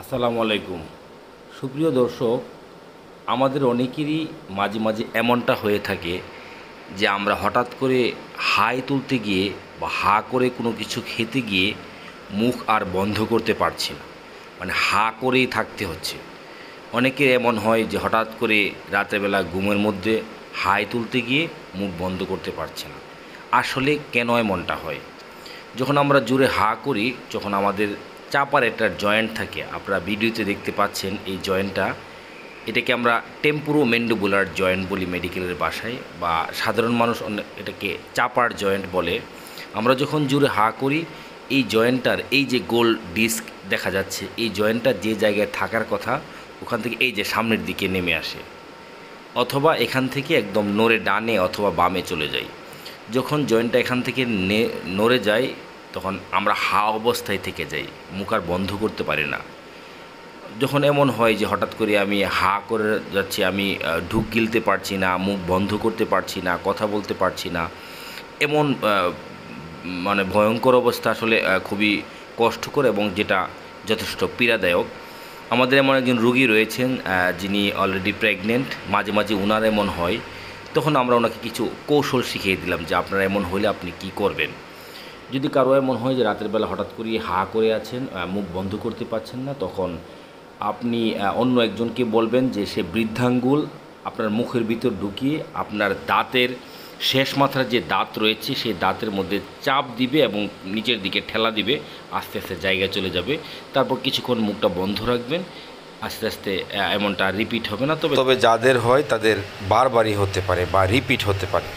আসসালামু আলাইকুম। সুপ্রিয় দর্শক, আমাদের অনেকেরই মাঝে মাঝে এমনটা হয়ে থাকে যে আমরা হঠাৎ করে হাই তুলতে গিয়ে বা হা করে কোনো কিছু খেতে গিয়ে মুখ আর বন্ধ করতে পারছি না, মানে হা করেই থাকতে হচ্ছে। অনেকের এমন হয় যে হঠাৎ করে রাতেরবেলা ঘুমের মধ্যে হাই তুলতে গিয়ে মুখ বন্ধ করতে পারছে না। আসলে কেন এমনটা হয়? যখন আমরা জোরে হা করি, যখন আমাদের চাপার একটা জয়েন্ট থাকে, আপনারা ভিডিওতে দেখতে পাচ্ছেন এই জয়েন্টটা, এটাকে আমরা টেম্পোরো ম্যান্ডিবুলার জয়েন্ট বলি মেডিকেলের ভাষায়, বা সাধারণ মানুষ এটাকে চাপার জয়েন্ট বলে। আমরা যখন জোরে হা করি, এই জয়েন্টটার এই যে গোল ডিস্ক দেখা যাচ্ছে, এই জয়েন্টটা যে জায়গায় থাকার কথা ওখান থেকে এই যে সামনের দিকে নেমে আসে, অথবা এখান থেকে একদম নড়ে ডানে অথবা বামে চলে যায়। যখন জয়েন্টটা এখান থেকে নড়ে যায়, তখন আমরা হা অবস্থায় থেকে যাই, মুখ আর বন্ধ করতে পারি না। যখন এমন হয় যে হঠাৎ করে আমি হা করে যাচ্ছি, আমি ঢুক গিলতে পারছি না, মুখ বন্ধ করতে পারছি না, কথা বলতে পারছি না, এমন মানে ভয়ঙ্কর অবস্থা, আসলে খুবই কষ্টকর এবং যেটা যথেষ্ট পীড়াদায়ক। আমাদের এমন একজন রোগী রয়েছেন যিনি অলরেডি প্রেগনেন্ট। মাঝে মাঝে ওনার এমন হয়, তখন আমরা ওনাকে কিছু কৌশল শিখিয়ে দিলাম যে আপনারা এমন হলে আপনি কি করবেন। যদি কারো এমন হয় যে রাতের বেলা হঠাৎ করে হা করে আছেন, মুখ বন্ধ করতে পারছেন না, তখন আপনি অন্য একজনকে বলবেন যে সে বৃদ্ধাঙ্গুল আপনার মুখের ভিতর ঢুকিয়ে আপনার দাঁতের শেষ মাথার যে দাঁত রয়েছে সেই দাঁতের মধ্যে চাপ দিবে এবং নিচের দিকে ঠেলা দিবে, আস্তে আস্তে জায়গায় চলে যাবে। তারপর কিছুক্ষণ মুখটা বন্ধ রাখবেন, আস্তে আস্তে এমনটা রিপিট হবে না। তবে তবে যাদের হয় তাদের বারবারই হতে পারে বা রিপিট হতে পারে।